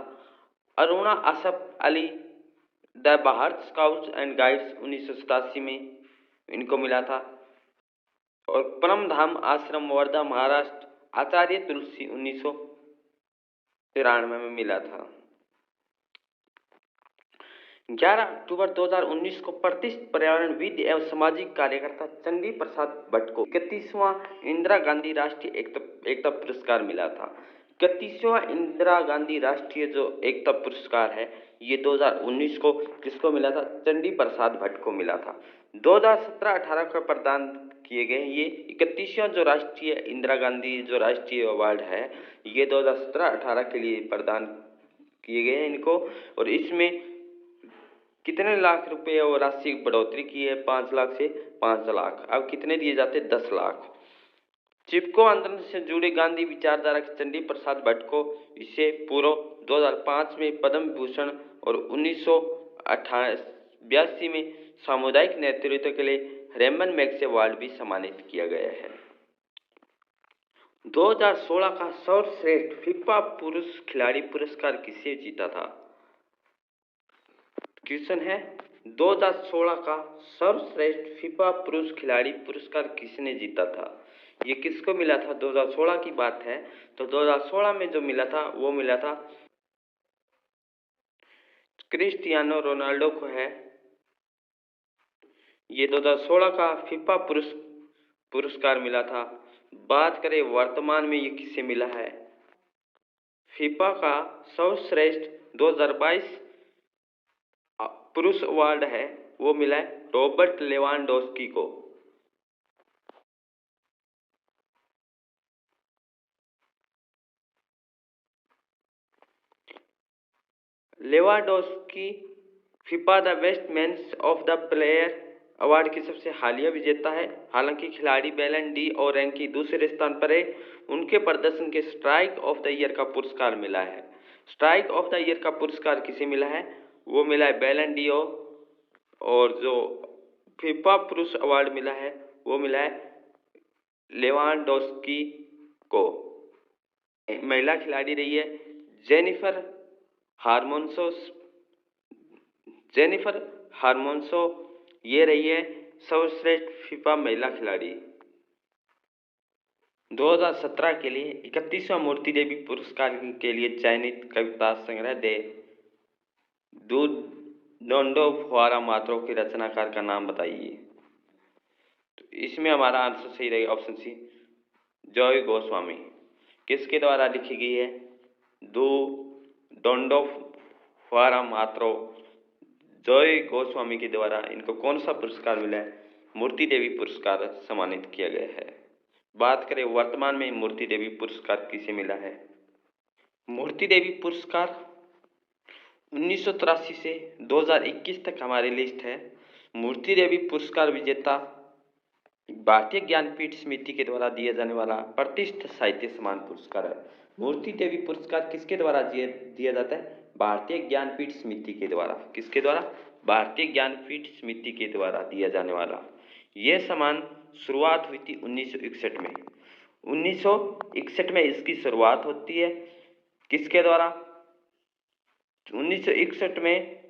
Aruna Asaf Ali the Bharat scouts and guides 1987 में इनको मिला था। और परम धाम आश्रम वर्धा महाराष्ट्र आचार्य तुलसी 1993 में मिला था। 11 अक्टूबर 2019 को प्रतिष्ठित पर्यावरणविद एवं सामाजिक कार्यकर्ता चंडी प्रसाद भट्ट को 31वां इंदिरा गांधी राष्ट्रीय एकता पुरस्कार मिला था। 31वां इंदिरा गांधी राष्ट्रीय जो एकता पुरस्कार है, ये 2019 को किसको मिला था? चंडी प्रसाद भट्ट को मिला था। 2017-18 को प्रदान किए गए ये 31वां जो राष्ट्रीय इंदिरा गांधी जो राष्ट्रीय अवार्ड है, ये 2017-18 के लिए प्रदान किए गए हैं इनको। और इसमें कितने लाख रुपए और राशि बढ़ोतरी की है? 5 लाख से 5 लाख। अब कितने दिए जाते? 10 लाख। चिपको आंदोलन से जुड़े गांधी विचारधारा के चंडी प्रसाद भट्ट को इसे पूर्व 2005 में पद्म विभूषण और 1982 में सामुदायिक नेतृत्व के लिए रेमन मैग्सेसे अवार्ड भी सम्मानित किया गया है। 2016 का सर्वश्रेष्ठ फीफा पुरुष खिलाड़ी पुरस्कार किसे जीता था? क्वेश्चन है 2016 का सर्वश्रेष्ठ फीफा पुरुष खिलाड़ी पुरस्कार किसने जीता था? ये किसको मिला था? 2016 की बात है। तो 2016 में जो मिला था वो मिला था क्रिस्टियानो रोनाल्डो को है। ये 2016 का फीफा पुरस्कार मिला था। बात करें वर्तमान में ये किसे मिला है? फीफा का सर्वश्रेष्ठ 2022 पुरुष अवार्ड है वो मिला है रॉबर्ट लेवांडोस्की को। Lewandowski FIFA the best men's of the player award की सबसे हालिया विजेता है। हालांकि खिलाड़ी बैलन डी और रैंक की दूसरे स्थान पर है। उनके प्रदर्शन के स्ट्राइक ऑफ द ईयर का पुरस्कार मिला है। स्ट्राइक ऑफ द ईयर का पुरस्कार किसे मिला है? वो मिला है बैलन डी और जो फीफा पुरुष अवार्ड मिला है वो मिला है लेवांडोस्की को। महिला खिलाड़ी रही है जेनिफर हार्मोन्सो ये रही है सर्वश्रेष्ठ फीफा महिला खिलाड़ी। 2017 के लिए 31वां मूर्ति देवी पुरस्कार के लिए चयनित कविता संग्रह दे डोंडो फुआरा मात्रो के रचनाकार का नाम बताइए। तो इसमें हमारा आंसर सही रहेगा ऑप्शन सी, जॉय गोस्वामी। किसके द्वारा लिखी गई है? डोंडो फुआरा मात्रो जॉय गोस्वामी के द्वारा इनको कौन सा पुरस्कार मिला है? मूर्ति देवी पुरस्कार सम्मानित किया गया है। बात करें वर्तमान में मूर्ति देवी पुरस्कार किसे मिला है? मूर्ति देवी पुरस्कार 1983 से 2021 तक हमारी लिस्ट है। मूर्ति देवी पुरस्कार विजेता भारतीय ज्ञानपीठ समिति के द्वारा दिया जाने वाला प्रतिष्ठित साहित्य सम्मान पुरस्कार है। मूर्ति देवी पुरस्कार किसके द्वारा दिया जाता है? भारतीय ज्ञानपीठ समिति के द्वारा। किसके द्वारा? भारतीय ज्ञानपीठ समिति के द्वारा दिया जाने वाला यह सम्मान शुरुआत हुई थी 1961 में। 1961 में इसकी शुरुआत होती है। किसके द्वारा? 1961 में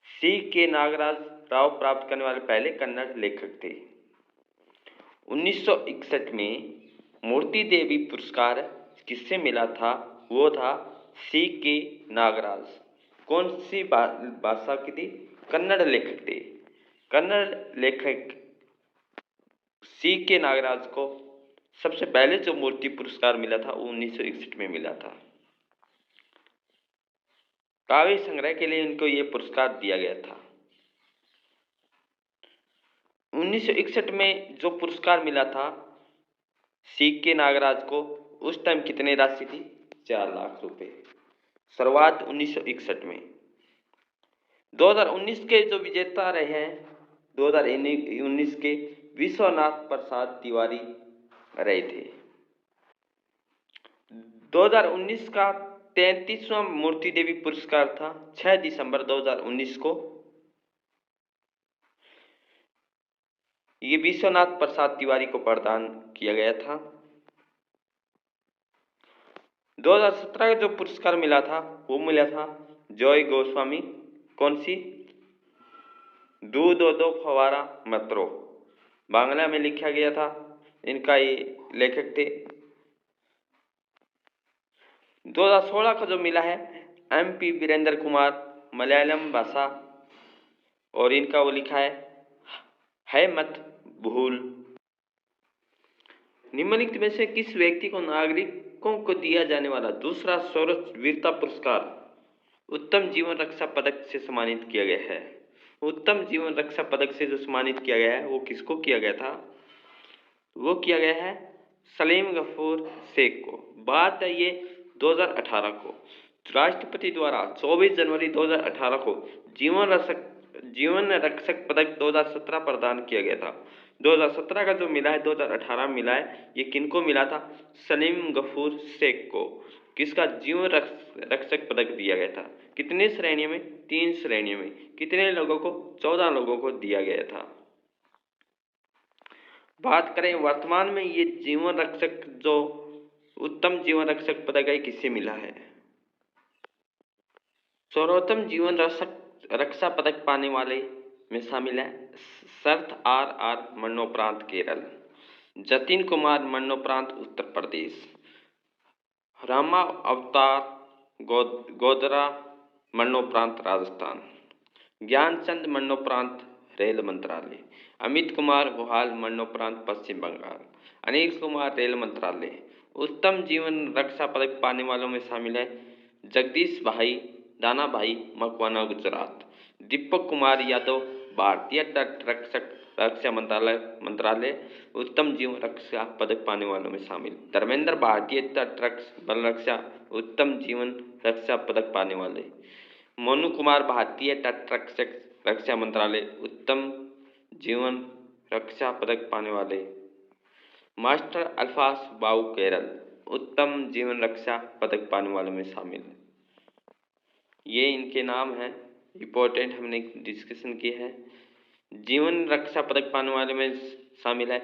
सी के नागराज राव प्राप्त करने वाले पहले कन्नड़ लेखक थे। 1961 में मूर्ति देवी पुरस्कार किससे मिला था? वो था सी के नागराज। कौन सी भाषा की थी? कन्नड़ लेखक थे। कन्नड़ लेखक सी के नागराज को सबसे पहले जो मूर्ति पुरस्कार मिला था वो 1961 में मिला था। काव्य संग्रह के लिए इनको ये पुरस्कार दिया गया था। 1961 में जो पुरस्कार मिला था सी के नागराज को, उस टाइम कितने राशि थी? 4 लाख रुपए। शुरुआत 1961 में। 2019 के जो विजेता रहे हैं 2019 के विश्वनाथ प्रसाद तिवारी रहे थे। 2019 का 33वां मूर्ति देवी पुरस्कार था 6 दिसंबर 2019 को। ये विश्वनाथ प्रसाद तिवारी को प्रदान किया गया था। 2017 का जो पुरस्कार मिला था वो मिला था जॉय गोस्वामी। कौन सी? दो फवारा मतरो, बांग्ला में लिखा गया था। इनका ये लेखक थे। 2016 का जो मिला है MP वीरेंद्र कुमार, मलयालम भाषा, और इनका वो लिखा है मत भूल। निम्नलिखित में से किस व्यक्ति को नागरिकों को दिया जाने वाला दूसरा सर्वोच्च वीरता पुरस्कार उत्तम जीवन रक्षा पदक से सम्मानित किया गया है? उत्तम जीवन रक्षा पदक से जो सम्मानित किया गया है वो किसको किया गया था? वो किया गया है सलीम गफूर शेख को। बात है ये 2018 को राष्ट्रपति द्वारा 24 जनवरी 2018 को जीवन रक्षक पदक 2017 प्रदान किया गया था। 2017 का जो मिला है 2018 मिला है, ये किनको मिला था? सलीम गफूर शेख को। किसका? जीवन रक्षक पदक दिया गया था। कितने श्रेणियों में? 3 श्रेणियों में। कितने लोगों को? 14 लोगों को दिया गया था। बात करें वर्तमान में ये जीवन रक्षक जो उत्तम जीवन रक्षक पदक है किससे मिला है? सर्वोत्तम जीवन रक्षा पदक पाने वाले में शामिल है शरत RR मरणोपरांत केरल, जतिन कुमार मरणोपरांत उत्तर प्रदेश, रामा अवतार गोदरा मरणोपरांत राजस्थान, ज्ञानचंद मरणोपरांत रेल मंत्रालय, अमित कुमार गुहाल मरणोपरांत पश्चिम बंगाल, अनिल कुमार रेल मंत्रालय। उत्तम जीवन रक्षा पदक पाने वालों में शामिल है जगदीश भाई दानाभाई मकवाना गुजरात। दीपक कुमार यादव भारतीय तट रक्षा मंत्रालय उत्तम जीवन रक्षा पदक पाने वालों में शामिल। धर्मेंद्र भारतीय तट बल रक्षा उत्तम जीवन रक्षा पदक पाने वाले। मोनू कुमार भारतीय तट रक्षा मंत्रालय उत्तम जीवन रक्षा पदक पाने वाले। मास्टर अल्फास बाऊ केरल उत्तम जीवन रक्षा पदक पाने वालों में शामिल। ये इनके नाम हैं, इम्पोर्टेंट हमने डिस्कशन किया है। जीवन रक्षा पदक पाने वाले में शामिल है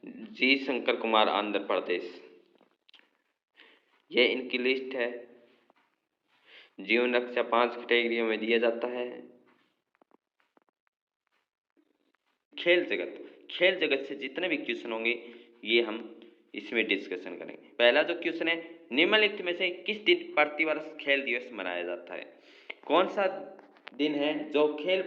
जी शंकर कुमार आंध्र प्रदेश। ये इनकी लिस्ट है। जीवन रक्षा 5 कैटेगरियों में दिया जाता है। खेल जगत से जितने भी क्वेश्चन होंगे ये हम इसमें डिस्कशन करेंगे। पहला जो क्वेश्चन है, निम्नलिखित में से किस दिन प्रतिवर्ष खेल दिवस मनाया जाता है? कौन सा दिन है जो खेल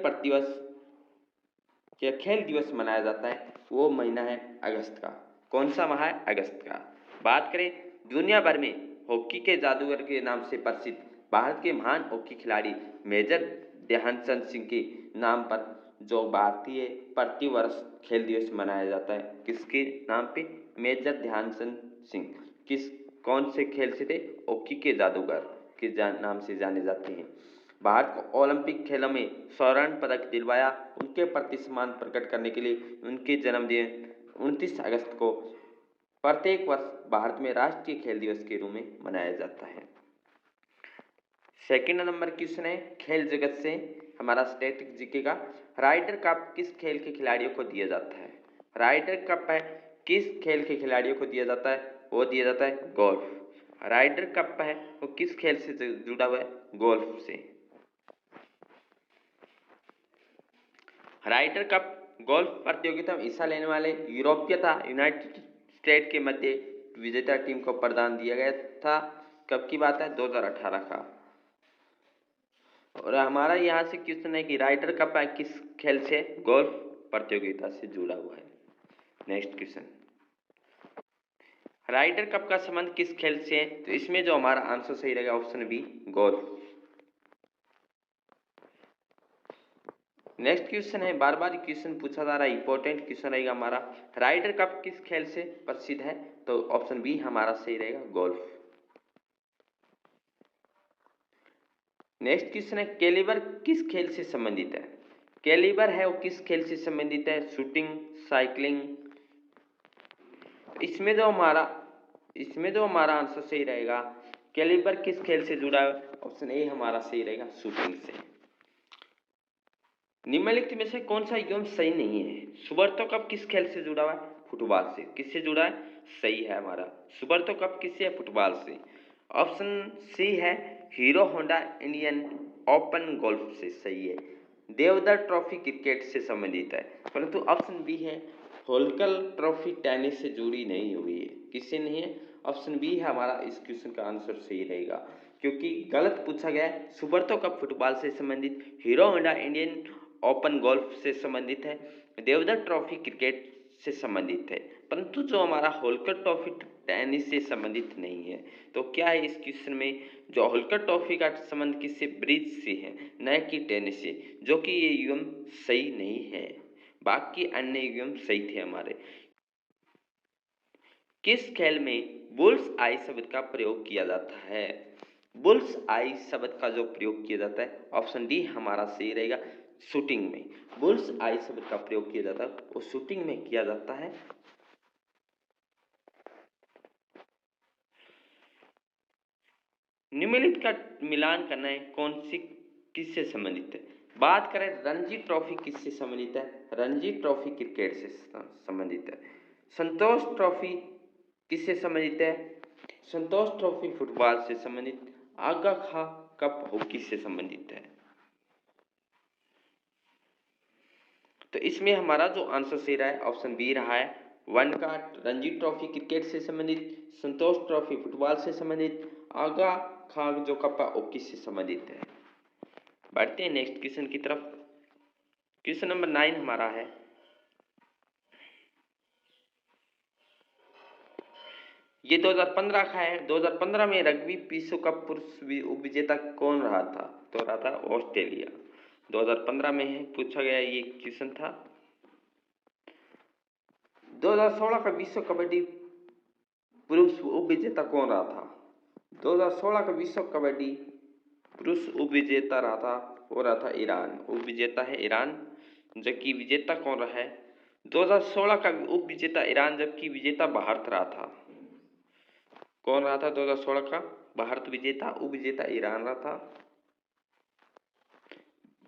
दिवस मनाया जाता है? वो महीना है अगस्त का। कौन सा माह है? अगस्त का। बात करें दुनिया भर में हॉकी के जादूगर के नाम से प्रसिद्ध भारत के महान हॉकी खिलाड़ी मेजर ध्यानचंद सिंह के नाम पर जो भारतीय प्रतिवर्ष खेल दिवस मनाया जाता है, किसके नाम पे? मेजर ध्यानचंद सिंह। कौन से खेल से थे? हॉकी के जादूगर के नाम से जाने जाते हैं। भारत को ओलंपिक खेलों में स्वर्ण पदक दिलवाया। उनके प्रति सम्मान प्रकट करने के लिए उनके जन्मदिन 29 अगस्त को प्रत्येक वर्ष भारत में राष्ट्रीय खेल दिवस के रूप में मनाया जाता है। सेकंड नंबर क्वेश्चन है खेल जगत से हमारा स्टैटिक जीके का। राइडर कप किस खेल के खिलाड़ियों को दिया जाता है? राइडर कप है किस खेल के खिलाड़ियों को दिया जाता है? वो दिया जाता है गोल्फ। राइडर कप है वो किस खेल से जुड़ा हुआ है? गोल्फ से। राइडर कप गोल्फ प्रतियोगिता में हिस्सा लेने वाले यूरोपीय तथा यूनाइटेड स्टेट के मध्य विजेता टीम को प्रदान दिया गया था। कब की बात है? 2018 का। और हमारा यहाँ से क्वेश्चन है कि राइडर कप किस खेल से? गोल्फ प्रतियोगिता से जुड़ा हुआ है। नेक्स्ट क्वेश्चन, राइडर कप का संबंध किस खेल से है? तो इसमें जो हमारा आंसर सही रहेगा option B, golf. Next question है, बार बार क्वेश्चन पूछा जा रहा है, इंपॉर्टेंट क्वेश्चन रहेगा हमारा। राइडर कप किस खेल से प्रसिद्ध है? तो ऑप्शन बी हमारा सही रहेगा, गोल्फ। नेक्स्ट क्वेश्चन है, कैलिबर किस खेल से संबंधित है? कैलिबर है वो किस खेल से संबंधित है? Shooting, cycling. इसमें जो हमारा आंसर सही रहेगा, कैलिबर किस खेल से जुड़ा है? ऑप्शन ए हमारा सही रहेगा, शूटिंग से। निम्नलिखित में से कौन सा युग्म सही नहीं है? सुब्रतो कप किस खेल से जुड़ा हुआ है? फुटबॉल से। किससे जुड़ा है? सही है हमारा। सुब्रतो कप किससे है? फुटबॉल से। ऑप्शन सी है hero Honda Indian open golf से। सही है। देवधर ट्रॉफी क्रिकेट से संबंधित है, परंतु ऑप्शन बी है होलकर ट्रॉफी टेनिस से जुड़ी नहीं हुई है। किससे नहीं है? ऑप्शन बी है हमारा इस क्वेश्चन का आंसर सही रहेगा, क्योंकि गलत पूछा गया है। सुब्रतो कप फुटबॉल से संबंधित, hero Honda Indian open golf से संबंधित है, देवधर ट्रॉफी क्रिकेट से संबंधित है, परंतु जो हमारा होलकर ट्रॉफी टेनिस से संबंधित नहीं है। तो क्या है इस क्वेश्चन में? जो होलकर ट्रॉफी का संबंध किससे? ब्रिज से है, न कि टेनिस से, जो कि ये युग्म सही नहीं है। बाकी अन्य युग्म सही थे हमारे। किस खेल में बुल्स आई शब्द का प्रयोग किया जाता है? बुल्स आई शब्द का जो प्रयोग किया जाता है, ऑप्शन डी हमारा सही रहेगा, शूटिंग में। बुल्स आई शब्द का प्रयोग किया जाता है वो शूटिंग में किया जाता है। निम्नलिखित का मिलान करना है, कौन सी किससे संबंधित है? बात करें रणजी ट्रॉफी किससे संबंधित है? रणजी ट्रॉफी क्रिकेट से संबंधित है। संतोष ट्रॉफी किससे संबंधित है? संतोष ट्रॉफी फुटबॉल से संबंधित। आगा खा कप हॉकी से संबंधित है। तो इसमें हमारा जो आंसर सही रहा है ऑप्शन बी रहा है। वन का रणजी ट्रॉफी क्रिकेट से संबंधित, संतोष ट्रॉफी फुटबॉल से संबंधित, आगा खां जो कप हॉकी से संबंधित है। बढ़ते हैं नेक्स्ट क्वेश्चन की तरफ। क्वेश्चन नंबर 9 हमारा है, ये 2015 का है। 2015 में रग्बी विश्व कप पुरुष उपविजेता कौन रहा था? तो रहा था ऑस्ट्रेलिया। 2015 में है, पूछा गया ये क्वेश्चन था। 2016 का विश्व कबड्डी पुरुष उपविजेता कौन रहा था? 2016 का विश्व कबड्डी पुरुष उपविजेता रहा था, वो रहा था ईरान। उपविजेता है ईरान, जबकि विजेता कौन रहा है? 2016 का उपविजेता ईरान, जबकि विजेता भारत रहा था। कौन रहा था 2016 का भारत विजेता? उपविजेता ईरान रहा था।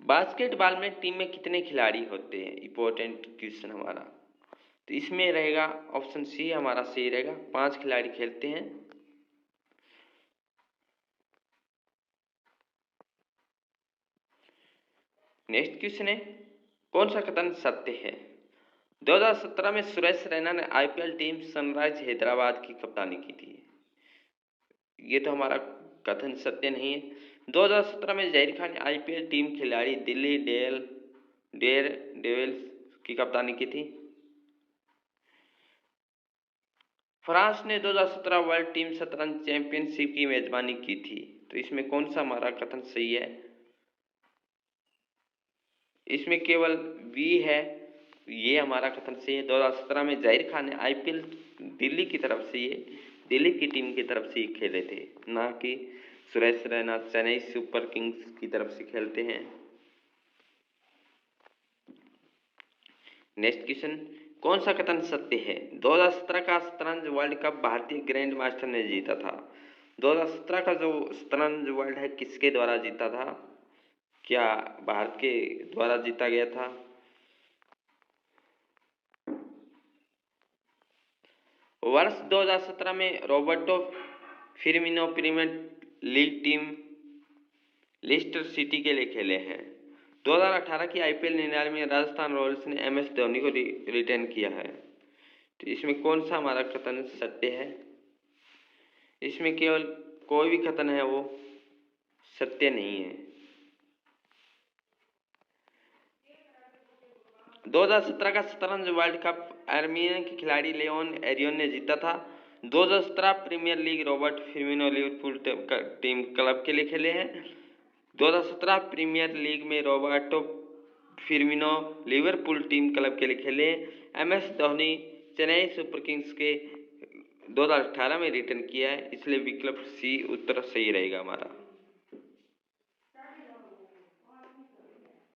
बास्केटबॉल में टीम में कितने खिलाड़ी होते हैं? इंपॉर्टेंट क्वेश्चन हमारा। तो इसमें रहेगा ऑप्शन सी हमारा सही रहेगा, 5 खिलाड़ी खेलते हैं। नेक्स्ट क्वेश्चन है, कौन सा कथन सत्य है? 2017 में सुरेश रैना ने आईपीएल टीम सनराइज हैदराबाद की कप्तानी की थी। ये तो हमारा कथन सत्य नहीं है। 2017 में जहीर खान ने आईपीएल टीम खिलाड़ी दिल्ली डेयरडेविल्स की कप्तानी की थी। फ्रांस ने 2017 वर्ल्ड टीम शतरंज चैंपियनशिप की मेजबानी की थी। तो इसमें कौन सा हमारा कथन सही है? इसमें केवल बी है, ये हमारा कथन सही है। 2017 में जहीर खान ने आईपीएल दिल्ली की तरफ से, ये दिल्ली की टीम की तरफ से खेले थे, ना कि सुरेश रैना चेन्नई सुपर किंग्स की तरफ से खेलते हैं। नेक्स्ट क्वेश्चन, कौन सा कथन सत्य है? 2017 का शतरंज वर्ल्ड कप भारतीय ग्रैंड मास्टर ने जीता था। 2017 का जो शतरंज वर्ल्ड है किसके द्वारा जीता था? क्या भारत के द्वारा जीता गया था? वर्ष 2017 में Roberto Firmino Premier League team Leicester City के लिए खेले हैं। 2018 की आईपीएल 99 में राजस्थान रॉयल्स ने एमएस धोनी को रिटेन किया है। तो इसमें कौन सा हमारा कथन सत्य है? इसमें केवल कोई भी कथन है वो सत्य नहीं है। 2017 का शतरंज वर्ल्ड कप आर्मीनिया के खिलाड़ी लियोन एरियन ने जीता था। 2017 Premier League Robert Firmino Liverpool team club के लिए खेले हैं। 2017 प्रीमियर लीग में Roberto Firmino Liverpool team club के लिए खेले। MS Dhoni Chennai Super Kings के 2018 में रिटर्न किया है, इसलिए विकल्प सी उत्तर सही रहेगा हमारा।